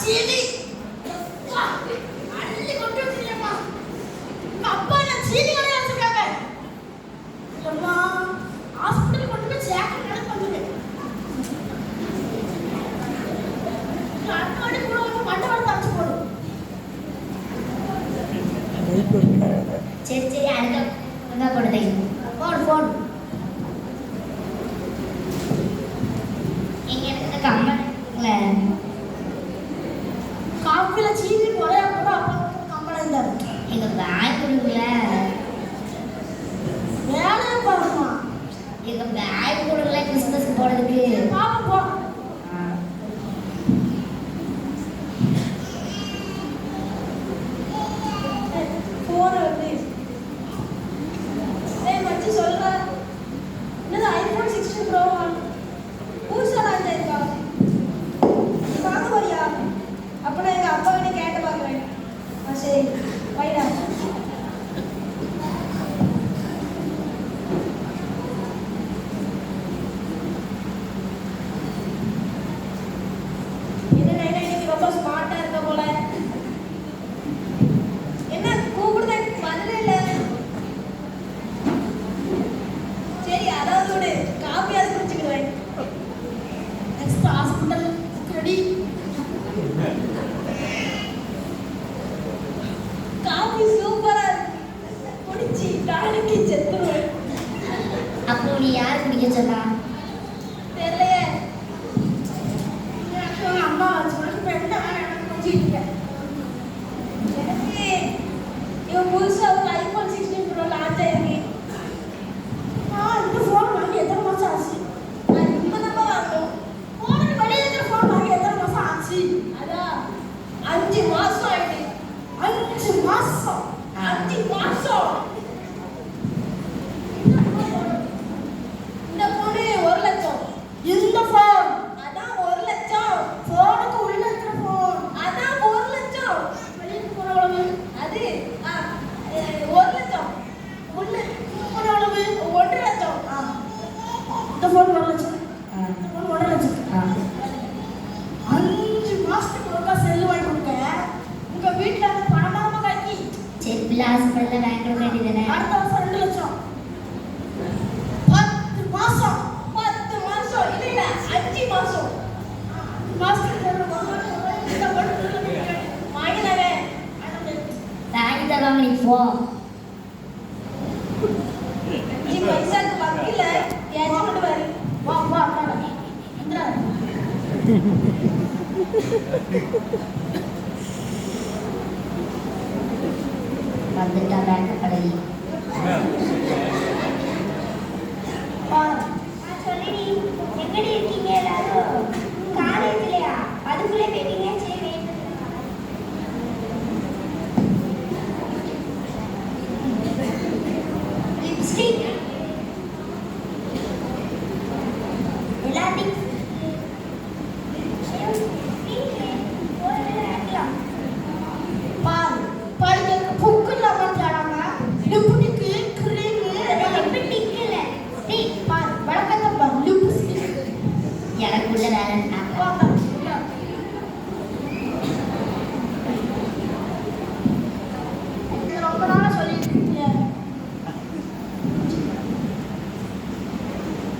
சரி சரி அடுத்த போடுதே போடு எங்க எனக்கு கம்பள காப்பில சீனி போறையா போட அப்பா கம்பளம் இல்ல எங்க பேக் கொடுங்கள வேலைய பாருமா எங்க பேக் கொடுங்கள கிறிஸ்மஸ் போடுறதுக்கு பாப்பா போ அப்போ நீ யார் குடிக்க சொன்னா தெரியலையே அம்மா இவன் புதுசா ஒரு ஐபோன் 16 ப்ரோ லான்ச் ஆயிருக்கு இந்த ஃபோன் வாங்கி எத்தனை மாசம் ஆச்சு நான் இப்பதான் வாங்கணும் போன வெளியில இருக்கிற ஃபோன் வாங்கி எத்தனை மாசம் ஆச்சு அதான் 5 மாசம் ஆயிடுச்சு 5 மாசம் இந்த போனே 1 லட்சம் இந்த போன் அதான் 1 லட்சம் போனுக்கு உள்ள இருக்கிற போன் அதான் 1 லட்சம் வெளியில போறவளவு அது 1 லட்சம் உள்ள போறவளவு 1 லட்சம் இந்த போன் 1 லட்சம் இந்த போன் 1 லட்சம் 5 மாசத்துக்கு ஒருக்கா செல்லு வாங்கி கொடுக்க உங்க வீட்டுல பணமா காக்கி சரி பிளாஸ் பண்ணல வாங்க வேண்டியதானே அடுத்த வருஷம் 2 லட்சம் 10 மாசம் இல்ல 5 மாசம் மாசத்துக்கு வாங்கினாவே தாங்கி தருவாங்க நீ போ 5 பைசாக்கு வக்கீல ஏச்சு கொண்டு வரி வா வா இந்திரா வந்துட்டா பேங்க் கடை சொல்லி எங்கடி இருக்கீங்க எல்லாரும் காலேஜ்லயா அதுக்குள்ளே போயிட்டீங்க சரி லிப்ஸ்டிக் எல்லாத்தையும் எனக்குள்ள வேலை ரொம்ப நாளா சொல்லிட்டு இருக்கீங்க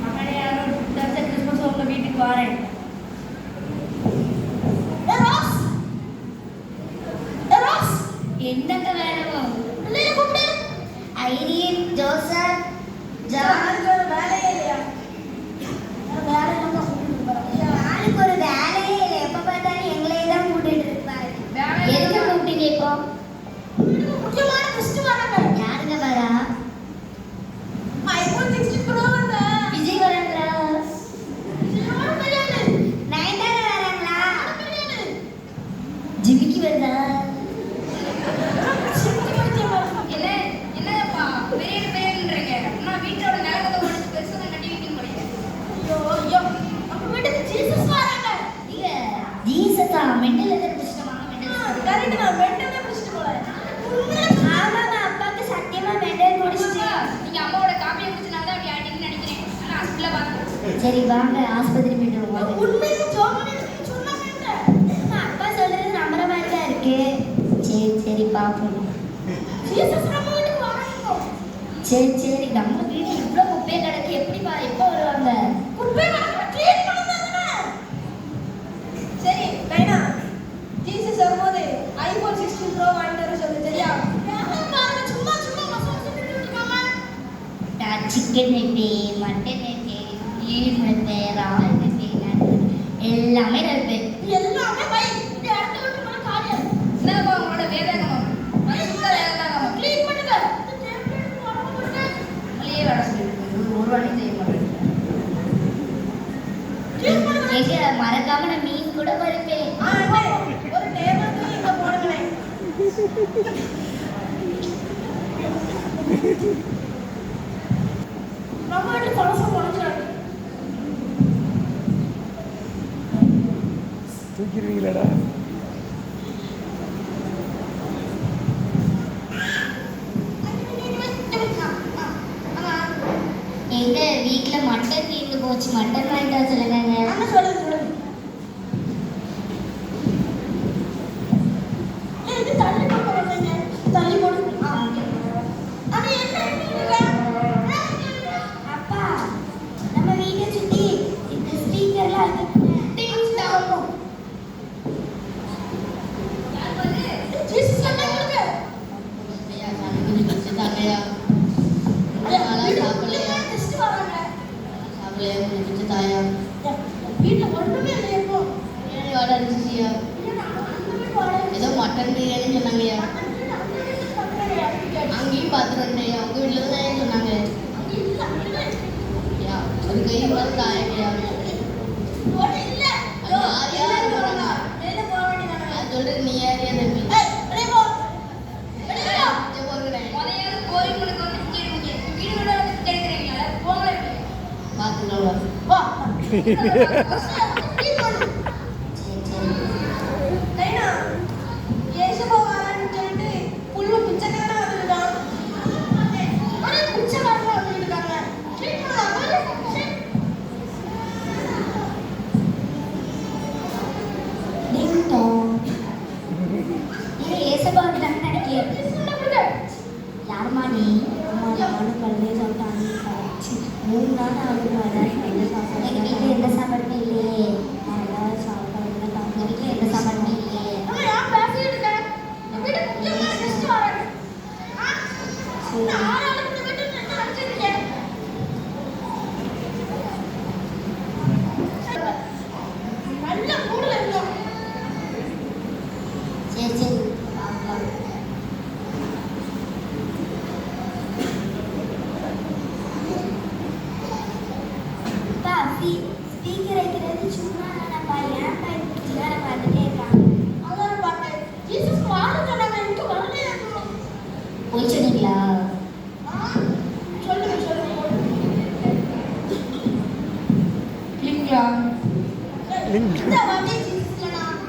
மகளே யாரும் கிறிஸ்மஸ் உங்க வீட்டுக்கு வரேன் என்னங்க வேணும் கூப்பிடு ஐரியன் ஜோசப் ஜான் ஒரு வேலையே இல்லையா ஆளுக்கு ஒரு வேலையே இல்லை எப்ப பார்த்தாலும் எங்களே தான் கூட்டிட்டு இருப்பாரு எதுக்கு கூப்பிட்டீங்க இப்போ முக்கியமான ஃபர்ஸ்ட் வராங்க யாருங்க வரா ஐபோன் 16 ப்ரோ வந்த விஜய் வராங்களா நயன்தாரா வராங்களா ஜிமிக்கி வருதா என்னப்பா பெரியன்றீங்க நான் வீட்டோட நிலவரத்தை உடச்சு பெருசா கட்டி வைக்க முடியும் ஐயோ அப்ப வீட்டுக்கு ஜீசஸ் வராங்க இல்ல ஜீசஸா மெண்டல் எதை பிடிச்சிட்டோமா மெண்டல் கரெக்ட் நான் மெண்டல் பிடிச்சிட்டு போல ஆமாமா அப்பாக்கு சத்தியமா மெண்டல் பிடிச்சிட்டு நீங்க அம்மாவோட காப்பியை குடிச்சனால தான் அப்படி ஆயிட்டீங்கன்னு நினைக்கிறேன் ஆனா ஹாஸ்பிடல்ல பாருங்க சரி வாங்க ஆஸ்பத்திரி போயிட்டு வாங்க உண்மையிலே ஜோமனே சொன்னாங்க அப்பா பார்க்கணும். ஜீசஸ் நம்ம வீட்டுக்கு வராங்க. சரி சரி, நம்ம வீட்டுல இவ்வளோ குப்பையை கிடக்கு, எப்படிப்பா எப்போ வருவாங்க? குப்பை க்ளீன் பண்ணுதானே. சரி டைனா, ஜீசஸ் வரும்போது ஐபோன் 16 ப்ரோ வாங்கிட்டு வர சொல்லு. சரியா? சும்மா சும்மா மசாலா இருக்காம சிக்கன் நெட்டு, மட்டன் நெட்டு, மீன் நெட்டு, ரால் நெட்டு, எல்லாமே நெட்டு, எல்லாமே பை. இந்த இடத்த விட்டு போன காரியம் என்னப்பா உங்களோட வேதாகமம்? பரிசுத்த வேதாகமம் க்ளீன் பண்ணுங்க. இந்த டேபிள் வாங்க போடுங்க. வெளியே வர சொல்லிட்டு ஒரு வாட்டி செய்ய மாட்டேன். க்ளீன் பண்ணுங்க. எங்க மறக்காம நான் மீன் கூட பறிப்பேன். ஒரு டேபிள் தூக்கி இங்க போடுங்களேன். நம்ம வீட்டு பழசம் உடஞ்சிடாது. தூக்கிடுவீங்களாடா? எங்க வீட்ல மட்டன் தீர்ந்து போச்சு, மட்டன் வாங்கிட்டு வர சொல்லுங்க. சொல்லுங்க. இது தள்ளி போட்டு வரீங்க, தள்ளி போட்டு. அது என்ன அப்பா, நம்ம வீட்டை சுத்தி இந்த ஸ்பீக்கர்லாம் ஜீசஸ் என்ன கொடுங்க. ஐயா சாமி கொஞ்சம் தாங்கயா. சாப்பிடலையா? டெஸ்ட் வராங்க. சாப்பிடலையா? கொஞ்சம் பிடிச்ச தாயா. வீட்டுல ஒண்ணுமே இல்லை. இப்போ பிரியாணி வாடை அடிச்சிச்சியா? ஏதோ மட்டன் பிரியாணி சொன்னாங்கய்யா. அங்கேயும் பார்த்துட்டு வந்தேயா. உங்க வீட்டில் தான் சொன்னாங்க. ஐயா ஒரு கை மேலே தாயா. சொல்றது நீ யார் யார் தம்பி? பார்த்துக்கலாம். யாருமா நீ? நானும் பல்லே சாப்பிட்டாங்க. 3 நாள் ஆகுது வர. என்ன சாப்பாடு? எங்கள் வீட்டில் எந்த சாப்பாடுமே இல்லையே. நான் சாப்பாடு தங்க வீட்டில் எந்த சாப்பாடுமே இல்லையே. சரி சரி பார்க்கலாம். ஸ்பீக்கர் வைக்கிறது சும்மா நம்ம ஏன் பயன்படுத்தி பார்த்துட்டே இருக்காங்க. அதான் பார்த்தேன். ஜீசஸ் வாழ சொன்னாங்க, எனக்கு வரலையா? போய் சொன்னீங்களா? சொல்லுங்க சொல்லுங்க.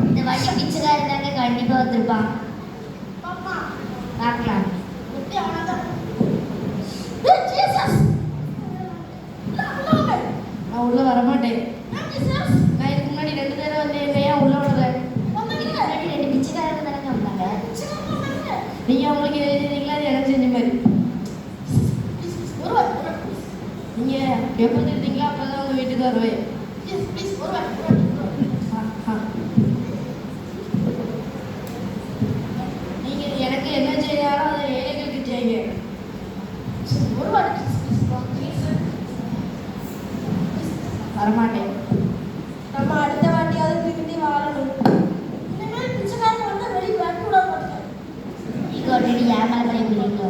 இந்த வாட்டி பிச்சைக்காரன் தாங்க கண்டிப்பா வந்திருப்பான். பார்க்கலாம். நான் உள்ள வரமாட்டேன். நான் இதுக்கு முன்னாடி 2 தடவை வந்தேன். ஏன் உள்ள விடல? ரெண்டு பிச்சைக்காரங்க தானே வந்தாங்க. நீங்க அவங்களுக்கு எழுதிங்களா? அது எனக்கு செஞ்ச மாதிரி. நீங்க எப்போ தெரிஞ்சீங்களா? அப்பதான் உங்க வீட்டுக்கு வருவேன். நீங்க எனக்கு என்ன செய்யாலும் அதை ஏழைகளுக்கு செய்யுங்க. வரமாட்டேன். நம்ம அடுத்த வாட்டியாவது திரும்பி வாழணும். இனிமேல் பிச்சைக்காரங்க வந்து வெளியே வரக்கூடாது. நீங்க ஆல்ரெடி ஏமால பயப்படுறீங்களோ?